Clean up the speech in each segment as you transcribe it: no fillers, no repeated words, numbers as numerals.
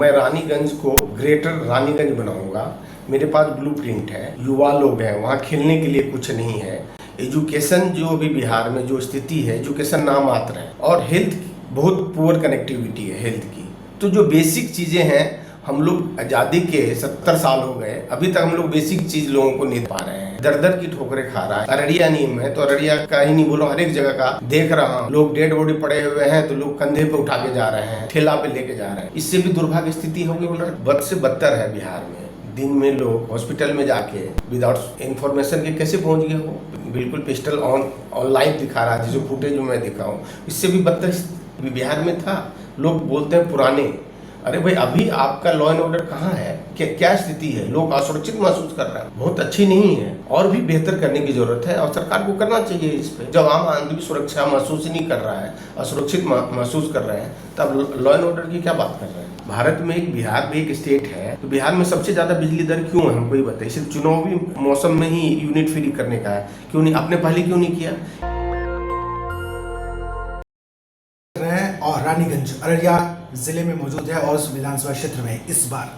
मैं रानीगंज को ग्रेटर रानीगंज बनाऊंगा। मेरे पास ब्लूप्रिंट है, युवा लोग हैं, वहाँ खेलने के लिए कुछ नहीं है। एजुकेशन जो अभी बिहार में जो स्थिति है, एजुकेशन नाम मात्र है और हेल्थ बहुत पुअर कनेक्टिविटी है हेल्थ की। तो जो बेसिक चीज़ें हैं, हम लोग आज़ादी के 70 साल हो गए, अभी तक हम लोग बेसिक चीज़ लोगों को नहीं पा रहे हैं। दर दर की ठोकरें खा रहा है। अररिया नीम है तो अररिया का ही नहीं बोलो, हर एक जगह का देख रहा हूँ। लोग डेड बॉडी पड़े हुए हैं तो लोग कंधे पे उठा के जा रहे हैं, ठेला पे लेके जा रहे हैं। इससे भी दुर्भाग्य स्थिति होगी, बोल रहे बद से बदतर है बिहार में। दिन में लोग हॉस्पिटल में जाके विदाउट इन्फॉर्मेशन के कैसे पहुंच गए हो, बिल्कुल पिस्टल ऑन लाइव दिखा रहा है, जिसे फुटेज में मैं दिखाऊं। इससे भी बदतर बिहार में था। लोग बोलते हैं पुराने, अरे भाई अभी आपका लॉ एंड ऑर्डर कहाँ है? क्या स्थिति है? लोग असुरक्षित महसूस कर रहे हैं, बहुत अच्छी नहीं है और भी बेहतर करने की जरूरत है और सरकार को करना चाहिए इस पे। जब आम आदमी सुरक्षा महसूस ही नहीं कर रहा है, असुरक्षित महसूस कर रहे हैं, तब लॉ एंड ऑर्डर की क्या बात कर रहे हैं? भारत में बिहार भी एक स्टेट है, तो बिहार में सबसे ज्यादा बिजली दर क्यों है हमको ये बताइए। सिर्फ चुनावी मौसम में ही यूनिट फ्री करने का है, क्यों नहीं? आपने पहले क्यों नहीं किया? और रानीगंज अररिया जिले में मौजूद है और उस विधानसभा क्षेत्र में इस बार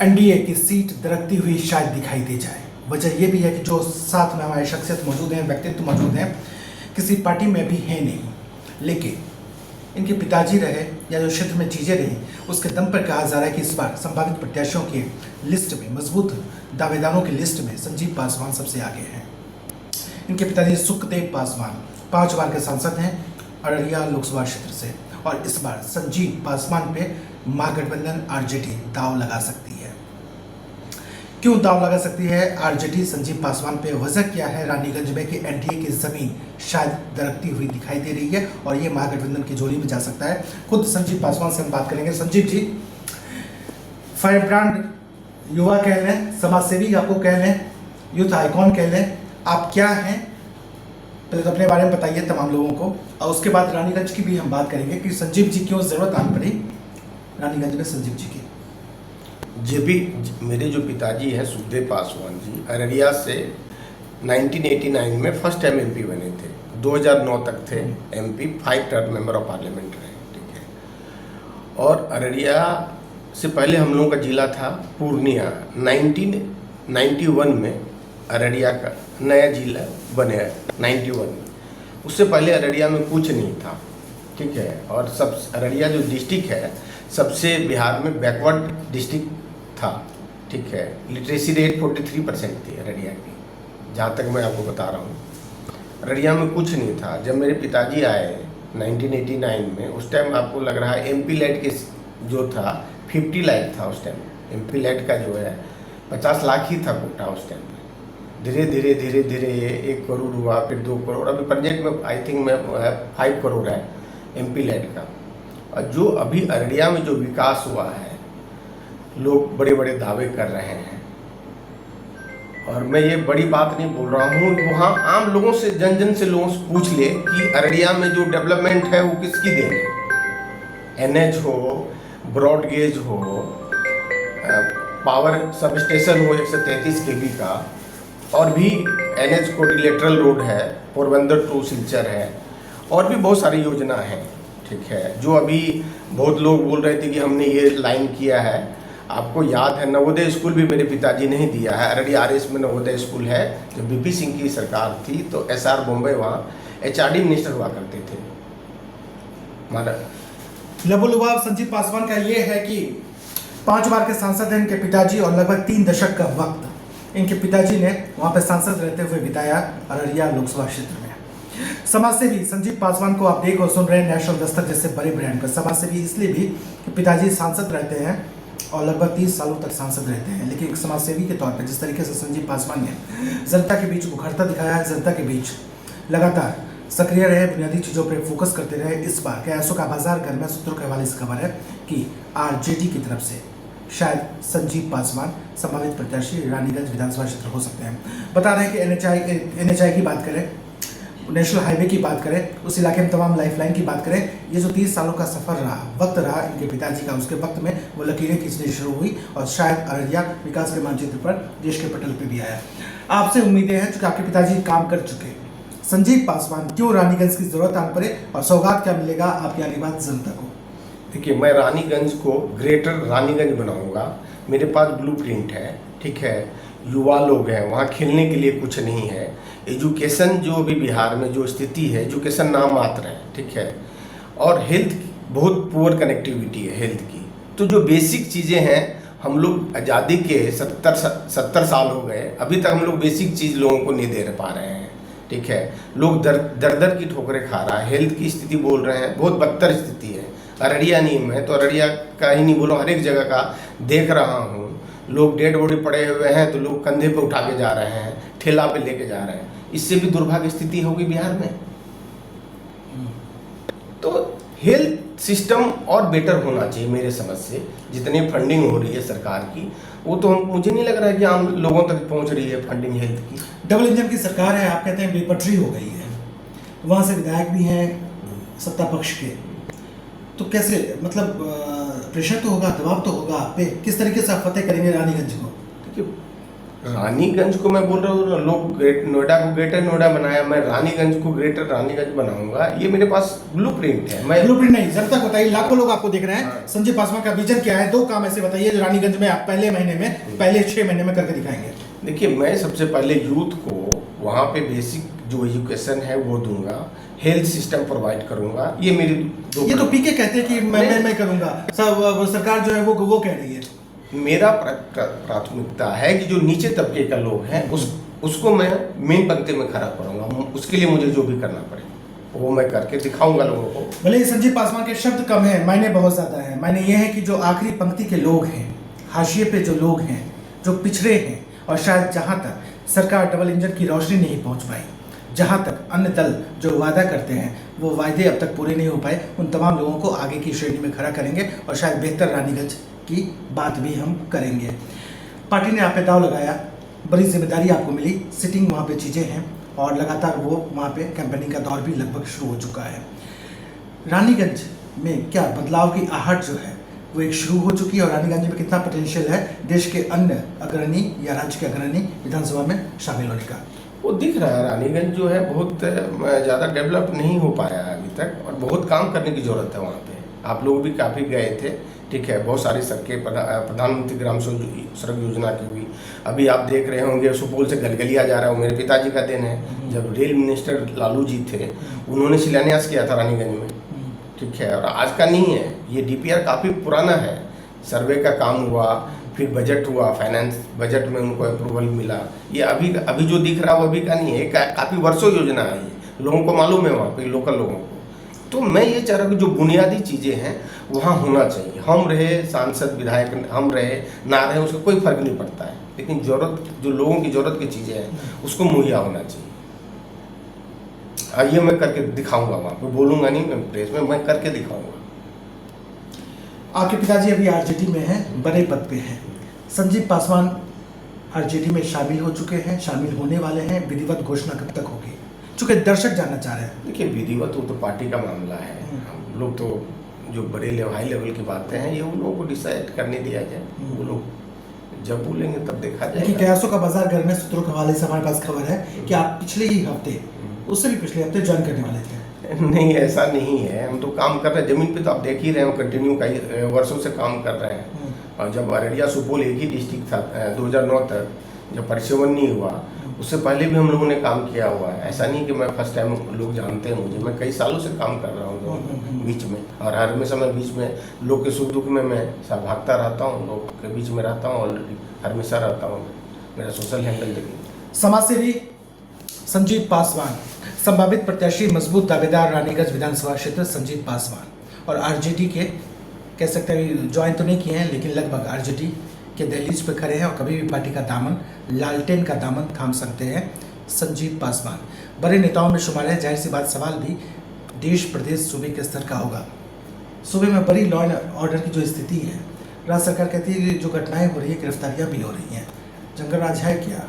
एनडीए की सीट दरकती हुई शायद दिखाई दे जाए। वजह यह भी है कि जो साथ में हमारे शख्सियत मौजूद हैं, व्यक्तित्व मौजूद हैं, किसी पार्टी में भी है नहीं, लेकिन इनके पिताजी रहे या जो क्षेत्र में चीज़ें रही, उसके दम पर कहा जा रहा है कि इस बार संभावित प्रत्याशियों की लिस्ट में, मजबूत दावेदारों की लिस्ट में संजीव पासवान सबसे आगे हैं। इनके पिताजी सुखदेव पासवान 5 बार के सांसद हैं अररिया लोकसभा क्षेत्र से, और इस बार संजीव पासवान पे महागठबंधन आरजेडी दाव लगा सकती है। क्यों दाव लगा सकती है आरजेडी संजीव पासवान पे? वजह क्या है रानीगंज में कि एनडीए की जमीन शायद दरकती हुई दिखाई दे रही है और ये महागठबंधन की झोली में जा सकता है। खुद संजीव पासवान से हम बात करेंगे। संजीव जी, फायर ब्रांड युवा कह लें, समाजसेवी आपको कह लें, यूथ आइकॉन कह लें, आप क्या हैं? पहले तो अपने बारे में बताइए तमाम लोगों को, और उसके बाद रानीगंज की भी हम बात करेंगे कि संजीव जी क्यों जरूरत आन पड़ी रानीगंज में संजीव जी की। मेरे जो पिताजी हैं सुखदेव पासवान जी, अररिया से 1989 में फर्स्ट टाइम एमपी बने थे। 2009 तक थे MP, 5 term member of parliament रहे, ठीक है। और अररिया से पहले हम लोगों का जिला था पूर्णिया। 1991 में अररिया का नया जिला बने 91 में। उससे पहले अररिया में कुछ नहीं था, ठीक है। और सब अररिया जो डिस्ट्रिक्ट है सबसे बिहार में बैकवर्ड डिस्ट्रिक्ट था, ठीक है। लिटरेसी रेट 43% थी अररिया की, जहाँ तक मैं आपको बता रहा हूँ। अररिया में कुछ नहीं था। जब मेरे पिताजी आए 1989 में, उस टाइम आपको लग रहा है एमपी लैट के जो था 50 लाख था उस टाइम। एमपी लैट का जो है 50 लाख ही था कोटा उस टाइम। धीरे धीरे धीरे धीरे 1 करोड़ हुआ, फिर 2 करोड़, अभी प्रोजेक्ट में आई थिंक में 5 करोड़ है एमपी लैट का। और जो अभी अररिया में जो विकास हुआ है, लोग बड़े बड़े दावे कर रहे हैं। और मैं ये बड़ी बात नहीं बोल रहा हूँ, वहाँ आम लोगों से, जन जन से लोगों से पूछ ले कि अररिया में जो डेवलपमेंट है वो किसकी देन है। एनएच हो, ब्रॉड गेज हो, पावर सब स्टेशन हो 133 kV का, और भी एनएच कोरिलेटरल रोड है, पोरबंदर टू सिलचर है, और भी बहुत सारी योजना है, ठीक है। जो अभी बहुत लोग बोल रहे थे कि हमने ये लाइन किया है। आपको याद है नवोदय स्कूल भी मेरे पिताजी ने ही दिया है। अररिया आरएस में नवोदय स्कूल है। जब बीपी सिंह की सरकार थी तो एसआर बॉम्बे वहाँ एचआरडी मिनिस्टर हुआ करते थे हमारा। लबुलुबाब संजीव पासवान का ये है कि 5 बार के सांसद हैं इनके पिताजी, और लगभग 3 दशक का वक्त इनके पिताजी ने वहाँ पे सांसद रहते हुए बिताया अररिया लोकसभा क्षेत्र में। समाजसेवी संजीव पासवान को आप देख और सुन रहे हैं नेशनल दस्तक जैसे बड़े ब्रांड पर। समाजसेवी इसलिए भी कि पिताजी सांसद रहते हैं और लगभग 30 सालों तक सांसद रहते हैं, लेकिन एक समाजसेवी के तौर पर जिस तरीके से संजीव पासवान ने जनता के बीच उखड़ता दिखाया है, जनता के बीच लगातार सक्रिय रहे, बुनियादी चीज़ों पर फोकस करते रहे, इस बार कयासों का बाजार घर में सूत्रों के हवाले से खबर है कि आरजेडी की तरफ से शायद संजीव पासवान संभावित प्रत्याशी रानीगंज विधानसभा क्षेत्र हो सकते हैं। बता रहे हैं कि एनएचआई की बात करें, नेशनल हाईवे की बात करें, उस इलाके में तमाम लाइफलाइन की बात करें, ये जो 30 सालों का सफ़र रहा, वक्त रहा इनके पिताजी का, उसके वक्त में वो लकीरें खींचनी शुरू हुई और शायद अररिया विकास के मानचित्र पर देश के पटल पे भी आया। आपसे उम्मीदें हैं चूँकि आपके पिताजी काम कर चुके। संजीव पासवान क्यों रानीगंज की जरूरत आन पड़े और सौगात क्या मिलेगा आपकी आगे बात जनता को? देखिए, मैं रानीगंज को ग्रेटर रानीगंज बनाऊंगा। मेरे पास ब्लूप्रिंट है, ठीक है। युवा लोग हैं, वहाँ खेलने के लिए कुछ नहीं है। एजुकेशन जो अभी बिहार में जो स्थिति है, एजुकेशन नाम मात्र है, ठीक है। और हेल्थ बहुत पुअर कनेक्टिविटी है हेल्थ की। तो जो बेसिक चीज़ें हैं, हम लोग आज़ादी के 70 साल हो गए, अभी तक हम लोग बेसिक चीज़ लोगों को नहीं दे पा रहे हैं, ठीक है। लोग दर दर की ठोकरें खा रहा है। हेल्थ की स्थिति बोल रहे हैं, बहुत बदतर स्थिति है। अररिया नीम है तो अररिया का ही नहीं बोलो, हर एक जगह का देख रहा हूँ। लोग डेड बॉडी पड़े हुए हैं तो लोग कंधे पे उठा के जा रहे हैं, ठेला पे लेके जा रहे हैं। इससे भी दुर्भाग्य स्थिति होगी बिहार में। तो हेल्थ सिस्टम और बेटर होना चाहिए मेरे समझ से। जितनी फंडिंग हो रही है सरकार की, वो तो मुझे नहीं लग रहा है कि आम लोगों तक पहुंच रही है फंडिंग हेल्थ की। डबल इंजन की सरकार है, आप कहते हैं बेपटरी हो गई है, वहाँ से विधायक भी हैं सत्ता पक्ष के, तो कैसे मतलब प्रेशर तो होगा, दबाव तो होगा आप पे। किस तरीके से आप फतेह करेंगे रानीगंज को? देखिए, रानीगंज को मैं बोल रहा हूँ, लोग नोएडा को ग्रेटर नोएडा बनाया, मैं रानीगंज को ग्रेटर रानीगंज बनाऊंगा। ये मेरे पास ब्लूप्रिंट है। मैं ब्लूप्रिंट नहीं, जब तक बताइए, लाखों लोग आपको देख रहे हैं। संजय पासवान का विजन क्या है? 2 काम ऐसे बताइए जो रानीगंज में आप पहले 6 महीने में करके दिखाएंगे। देखिए, मैं सबसे पहले यूथ को वहाँ पे बेसिक जो एजुकेशन है वो दूंगा, हेल्थ सिस्टम प्रोवाइड करूंगा। ये मेरी ये तो पीके कहते हैं कि मैं करूंगा, सब सरकार जो है वो कह रही है। मेरा प्राथमिकता है कि जो नीचे तबके का लोग हैं उसको मैं मेन पंक्ति में खड़ा करूंगा। उसके लिए मुझे जो भी करना पड़े वो मैं करके दिखाऊंगा लोगों को। भले ही संजय पासवान के शब्द कम है, मायने बहुत ज्यादा है। मायने ये है कि जो आखिरी पंक्ति के लोग हैं, हाशिए पे जो लोग हैं, जो पिछड़े हैं, और शायद जहां तक सरकार डबल इंजन की रोशनी नहीं पहुंच पाई, जहां तक अन्य दल जो वादा करते हैं वो वायदे अब तक पूरे नहीं हो पाए, उन तमाम लोगों को आगे की श्रेणी में खड़ा करेंगे और शायद बेहतर रानीगंज की बात भी हम करेंगे। पार्टी ने आप पे दाव लगाया, बड़ी जिम्मेदारी आपको मिली, सिटिंग वहाँ पे चीज़ें हैं और लगातार वो वहाँ पे कैंपेनिंग का दौर भी लगभग शुरू हो चुका है। रानीगंज में क्या बदलाव की आहट जो है वो एक शुरू हो चुकी है, और रानीगंज में कितना पोटेंशियल है देश के अन्य अग्रणी या राज्य के अग्रणी विधानसभा में शामिल होने का? वो दिख रहा है। रानीगंज जो है बहुत ज़्यादा डेवलप नहीं हो पाया है अभी तक, और बहुत काम करने की ज़रूरत है वहाँ पे। आप लोग भी काफ़ी गए थे, ठीक है। बहुत सारी सड़कें प्रधानमंत्री ग्राम सड़क योजना की हुई। अभी आप देख रहे होंगे सुपौल से गलगलिया जा रहा है, वो मेरे पिताजी का दिन है। जब रेल मिनिस्टर लालू जी थे, उन्होंने शिलान्यास किया था रानीगंज में, ठीक है। और आज का नहीं है, ये डीपीआर काफ़ी पुराना है। सर्वे का काम हुआ, फिर बजट हुआ, फाइनेंस बजट में उनको अप्रूवल मिला। ये अभी जो दिख रहा है वो अभी का नहीं है, काफ़ी वर्षों योजना है ये, लोगों को मालूम है वहाँ पे, लोकल लोगों को। तो मैं ये चाह रहा हूँ कि जो बुनियादी चीज़ें हैं वहाँ होना चाहिए। हम रहे सांसद विधायक, हम रहे ना रहे, उसका कोई फर्क नहीं पड़ता है, लेकिन ज़रूरत जो लोगों की ज़रूरत की चीज़ें हैं उसको मुहैया होना चाहिए। ये मैं करके दिखाऊंगा वहाँ पे, बोलूँगा नहीं मैं प्रेस में, मैं करके दिखाऊंगा। आपके पिताजी अभी आरजेडी में हैं, बड़े पद पे हैं। संजीव पासवान आरजेडी में शामिल हो चुके हैं, शामिल होने वाले हैं। विधिवत घोषणा कब तक होगी, चूंकि दर्शक जानना चाह रहे हैं? देखिए, विधिवत वो तो पार्टी का मामला है। हम लोग तो जो बड़े हाई लेवल की बातें हैं ये उन लोगों को डिसाइड करने दिया जाए। वो लोग जब बोलेंगे तब देखा जाएगा। कयासों का बाजार घर में सूत्रों के हवाले से हमारे पास खबर है कि आप पिछले ही हफ्ते, उससे भी पिछले हफ्ते ज्वाइन करने वाले थे। नहीं, ऐसा नहीं है। हम तो काम कर रहे हैं ज़मीन पे, तो आप देख ही रहे हैं, कंटिन्यू कई वर्षों से काम कर रहे हैं। और जब अररिया सुपौल एक ही डिस्ट्रिक्ट था 2009 तक, जब परिक्षेपण नहीं हुआ, उससे पहले भी हम लोगों ने काम किया हुआ है। ऐसा नहीं कि मैं फर्स्ट टाइम, लोग जानते हैं मुझे, मैं कई सालों से काम कर रहा हूँ बीच में। और हर हमेशा मैं बीच में लोग के सुख दुख में मैं भागता रहता हूँ, लोग के बीच में रहता हूँ, ऑलरेडी हमेशा रहता हूँ। मेरा सोशल हैंडल देखिए। समाजसेवी संजीव पासवान, संभावित प्रत्याशी, मजबूत दावेदार रानीगंज विधानसभा क्षेत्र संजीव पासवान, और आरजेडी के कह सकते हैं ज्वाइन तो नहीं किए हैं लेकिन लगभग आरजेडी के दहलीज पे खड़े हैं और कभी भी पार्टी का दामन, लालटेन का दामन थाम सकते हैं संजीव पासवान। बड़े नेताओं में शुमार है। जाहिर सी बात, सवाल भी देश प्रदेश सूबे के स्तर का होगा। सूबे में बड़ी लॉ एंड ऑर्डर की जो स्थिति है, राज्य सरकार कहती है कि जो घटनाएं हो रही है, गिरफ्तारियां भी हो रही हैं, जंगल राज है क्या?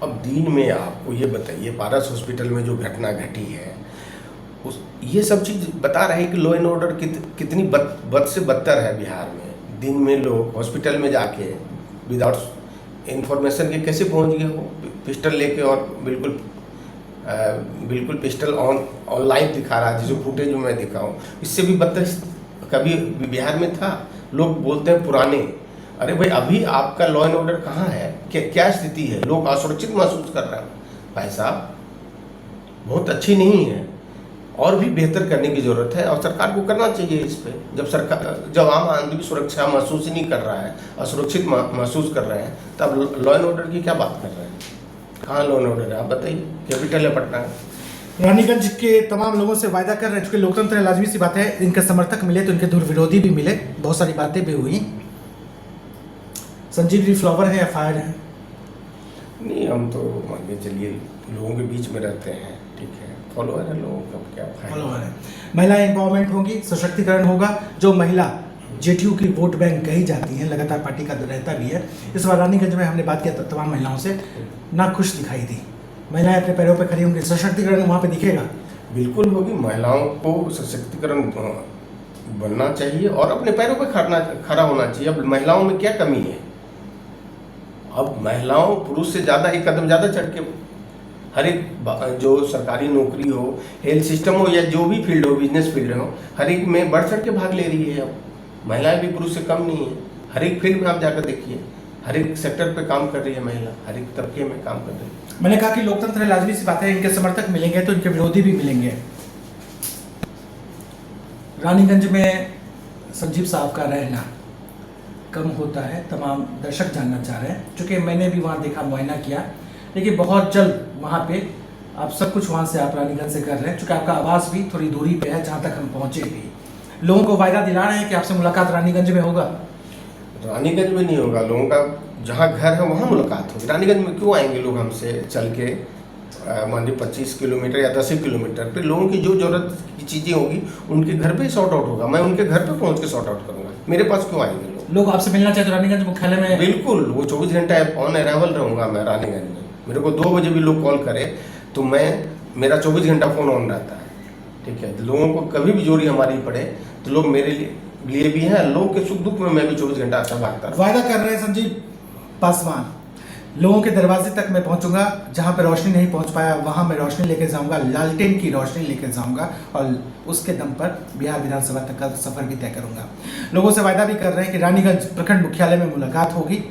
अब दिन में आपको ये बताइए, पारस हॉस्पिटल में जो घटना घटी है, ये सब चीज़ बता रहे हैं कि लॉ एंड ऑर्डर कितनी बद से बदतर है बिहार में। दिन में लोग हॉस्पिटल में जाके विदाउट इन्फॉर्मेशन के कैसे पहुंच गए, वो पिस्टल लेके, और बिल्कुल पिस्टल ऑन लाइव दिखा रहा है, जिसको फुटेज में मैं दिखाऊँ, इससे भी बदतर कभी बिहार में था? लोग बोलते हैं पुराने। अरे भाई, अभी आपका लॉ एंड ऑर्डर कहाँ है? क्या स्थिति है? लोग असुरक्षित महसूस कर रहे हैं। भाई साहब, बहुत अच्छी नहीं है, और भी बेहतर करने की जरूरत है, और सरकार को करना चाहिए इस पे। जब आम आदमी सुरक्षा महसूस ही नहीं कर रहा है, असुरक्षित महसूस कर रहे हैं, तब लॉ एंड ऑर्डर की क्या बात कर रहे हैं? कहाँ लॉ एंड ऑर्डर है? आप बताइए। कैपिटल है पटना। रानीगंज के तमाम लोगों से वायदा कर रहे हैं, चूंकि लोकतंत्र है, लाजमी सी बात है, इनके समर्थक मिले तो इनके दूर विरोधी भी मिले, बहुत सारी बातें भी हुई। संजीव जी फ्लावर है या फायर है? नहीं, हम तो मान के चलिए लोगों के बीच में रहते हैं, ठीक है, फॉलोअर है लोगों का, क्या फॉलोअर है। महिला एम्पावरमेंट होगी, सशक्तिकरण होगा। जो महिला जेटीयू की वोट बैंक कही जाती है, लगातार पार्टी का रहता भी है। इस बार रानीगंज में हमने बात किया तमाम महिलाओं से, ना खुश दिखाई दी। महिलाएं अपने पैरों पर खड़ी होंगी, सशक्तिकरण वहाँ पे दिखेगा। बिल्कुल होगी। महिलाओं को सशक्तिकरण बनना चाहिए और अपने पैरों पर खड़ा होना चाहिए। अब महिलाओं में क्या कमी है? अब महिलाओं पुरुष से ज़्यादा, एक कदम ज़्यादा चढ़ के हर एक, जो सरकारी नौकरी हो, हेल्थ सिस्टम हो, या जो भी फील्ड हो, बिजनेस फील्ड हो, हर एक में बढ़ चढ़ के भाग ले रही है। अब महिलाएं भी पुरुष से कम नहीं है। हर एक फील्ड में आप जाकर देखिए, हर एक सेक्टर पे काम कर रही है महिला, हर एक तबके में काम कर रही है। मैंने कहा कि लोकतंत्र है, लाजमी सी बात है, इनके समर्थक मिलेंगे तो इनके विरोधी भी मिलेंगे। रानीगंज में संजीव साहब का रहना कम होता है, तमाम दर्शक जानना चाह रहे हैं, चूँकि मैंने भी वहाँ देखा, मुआयना किया, लेकिन बहुत जल्द वहाँ पे आप सब कुछ वहाँ से आप रानीगंज से कर रहे हैं, चूँकि आपका आवास भी थोड़ी दूरी पे है जहाँ तक हम पहुँचे भी। लोगों को वायदा दिला रहे हैं कि आपसे मुलाकात रानीगंज में होगा। रानीगंज में नहीं होगा, लोगों का जहाँ घर है वहाँ मुलाकात होगी। रानीगंज में क्यों आएंगे लोग हमसे चल के? मान लीजिए 25 किलोमीटर या 10 किलोमीटर पे लोगों की जो जरूरत की चीज़ें होगी उनके घर पे सॉर्ट आउट होगा। मैं उनके घर पे पहुँच के सॉर्ट आउट करूँगा। मेरे पास क्यों आएंगे लोग आपसे मिलना चाहते तो रानीगंज मुख्यालय में? बिल्कुल, वो 24 घंटा ऑन अराइवल रहूँगा मैं रानीगंज में। मेरे को 2 बजे भी लोग कॉल करे तो मेरा 24 घंटा फ़ोन ऑन रहता है, ठीक है। लोगों को कभी भी जोड़ी हमारी पड़े तो लोग मेरे लिए भी हैं। लोग के सुख दुख में मैं भी 24 घंटा अच्छा भागता हूँ। वायदा कर रहे हैं संजीव पासवान, लोगों के दरवाजे तक मैं पहुंचूंगा, जहां पे रोशनी नहीं पहुंच पाया वहां मैं रोशनी लेकर जाऊंगा, लालटेन की रोशनी लेकर जाऊंगा, और उसके दम पर बिहार विधानसभा तक का सफर भी तय करूंगा। लोगों से वायदा भी कर रहे हैं कि रानीगंज प्रखंड मुख्यालय में मुलाकात होगी,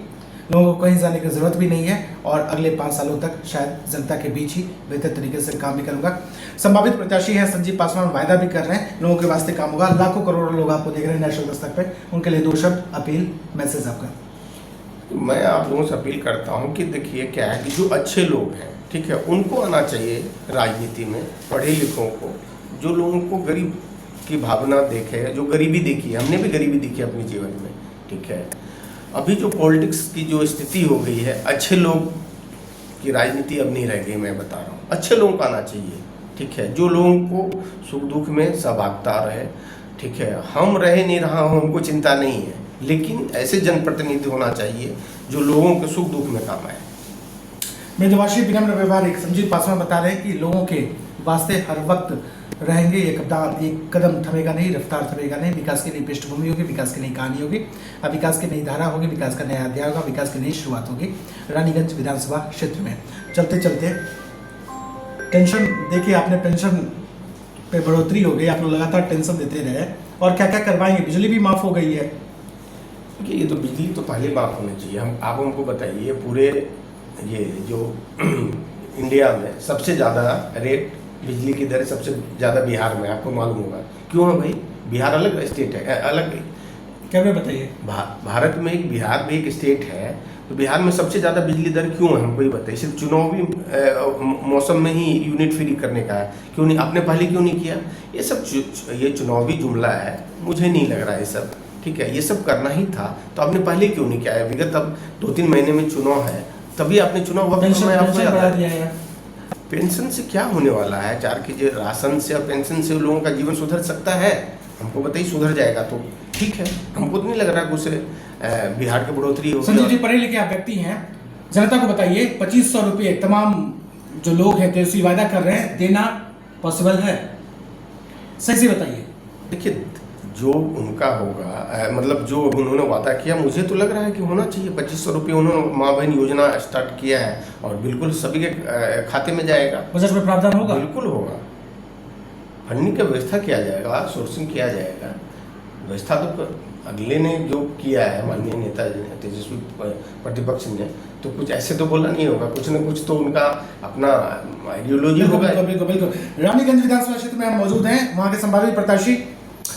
लोगों को कहीं जाने की जरूरत भी नहीं है, और अगले 5 सालों तक शायद जनता के बीच ही बेहतर तरीके से काम भी करूंगा। संभावित प्रत्याशी है संजीव पासवान, वायदा भी कर रहे हैं, लोगों के वास्ते काम होगा। लाखों करोड़ों लोग आपको देख रहे हैं नेशनल दस्तक पे, उनके लिए 2 शब्द अपील, मैसेज आपका। मैं आप लोगों से अपील करता हूं कि देखिए क्या है कि जो अच्छे लोग हैं, ठीक है, उनको आना चाहिए राजनीति में, पढ़े लिखों को, जो लोगों को गरीब की भावना देखे, जो गरीबी देखी है, हमने भी गरीबी देखी है अपने जीवन में, ठीक है। अभी जो पॉलिटिक्स की जो स्थिति हो गई है, अच्छे लोग की राजनीति अब नहीं रह गई। मैं बता रहा हूँ, अच्छे लोगों को आना चाहिए, ठीक है, जो लोगों को सुख दुख में सहभागिता रहे, ठीक है। हम रहे नहीं रहा हूँ, हमको चिंता नहीं है, लेकिन ऐसे जनप्रतिनिधि होना चाहिए जो लोगों के सुख दुख में काम आए। मितभाषी विनम्र व्यवहारिक संजीव पासवान बता रहे हैं कि लोगों के वास्ते हर वक्त रहेंगे, एक कदम थमेगा नहीं, रफ्तार थमेगा नहीं। विकास की नई पृष्ठभूमि होगी, विकास की नई कहानी होगी, अब विकास की नई धारा होगी, विकास का नया अध्याय होगा, विकास की नई शुरुआत होगी रानीगंज विधानसभा क्षेत्र में। चलते चलते टेंशन देखिए, आपने पेंशन पे बढ़ोतरी हो गई, आप लोग लगातार टेंशन देते रहे, और क्या क्या करवाएंगे? बिजली भी माफ़ हो गई है। देखिए, ये तो बिजली तो पहले माफ होनी चाहिए। आप हमको बताइए, पूरे ये जो इंडिया में सबसे ज़्यादा रेट बिजली की दर सबसे ज़्यादा बिहार में, आपको मालूम होगा क्यों है भाई? बिहार अलग स्टेट है, अलग क्या मैं बताइए। भारत में एक बिहार भी एक स्टेट है, तो बिहार में सबसे ज़्यादा बिजली दर क्यों है हमको ही बताइए। सिर्फ चुनावी मौसम में ही यूनिट फ्री करने का है, क्यों नहीं? आपने पहले क्यों नहीं किया? ये चुनावी जुमला है, मुझे नहीं लग रहा है सब, ठीक है। ये सब करना ही था तो आपने पहले क्यों नहीं किया है? विगत अब 2-3 महीने में चुनाव है, तभी आपने चुनाव वक्त में आपको बढ़ा दिया है। पेंशन से क्या होने वाला है? 4 के राशन से और पेंशन से लोगों का जीवन सुधर सकता है? हमको बताइए, सुधर जाएगा तो ठीक है। हमको तो नहीं लग रहा कि उसे बिहार की बढ़ोतरी होगी। संजीव जी पढ़े लिखे आप व्यक्ति हैं, जनता को बताइए 2500 रुपये तमाम जो लोग हैं तेजस्वी वायदा कर रहे हैं, देना पॉसिबल है? सही से बताइए। देखिए, जो उनका होगा, मतलब जो उन्होंने वादा किया, मुझे तो लग रहा है कि होना चाहिए। 2500 रुपये उन्होंने माँ बहन योजना स्टार्ट किया है और बिल्कुल सभी के खाते में जाएगा। बजट में प्रावधान होगा? बिल्कुल होगा, फंडिंग की व्यवस्था किया जाएगा, सोर्सिंग किया जाएगा, व्यवस्था तो अगले ने जो किया है माननीय नेता जी ने, तेजस्वी प्रतिपक्ष ने, तो कुछ ऐसे तो बोला नहीं होगा, कुछ न कुछ तो उनका अपना आइडियोलॉजी होगा। बिल्कुल बिल्कुल। रानीगंज विधानसभा क्षेत्र में हम मौजूद हैं, वहां के संभावित प्रत्याशी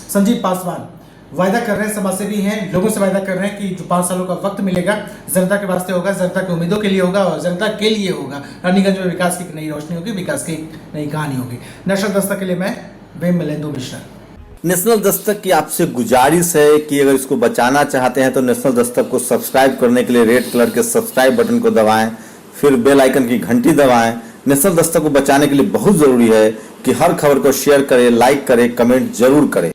संजीव पासवान वायदा कर रहे हैं, समाजसेवी हैं, लोगों से वायदा कर रहे हैं कि जो 5 सालों का वक्त मिलेगा जनता के वास्ते होगा, जनता की उम्मीदों के लिए होगा और जनता के लिए होगा। रानीगंज में विकास की एक नई रोशनी होगी, विकास की एक नई कहानी होगी। नेशनल दस्तक के लिए मैं विमलेंदु मिश्रा। नेशनल दस्तक की आपसे गुजारिश है कि अगर इसको बचाना चाहते हैं तो नेशनल दस्तक को सब्सक्राइब करने के लिए रेड कलर के सब्सक्राइब बटन को दबाएं, फिर बेल आइकन की घंटी दबाएं। नेशनल दस्तक को बचाने के लिए बहुत जरूरी है कि हर खबर को शेयर करें, लाइक करें, कमेंट जरूर करें।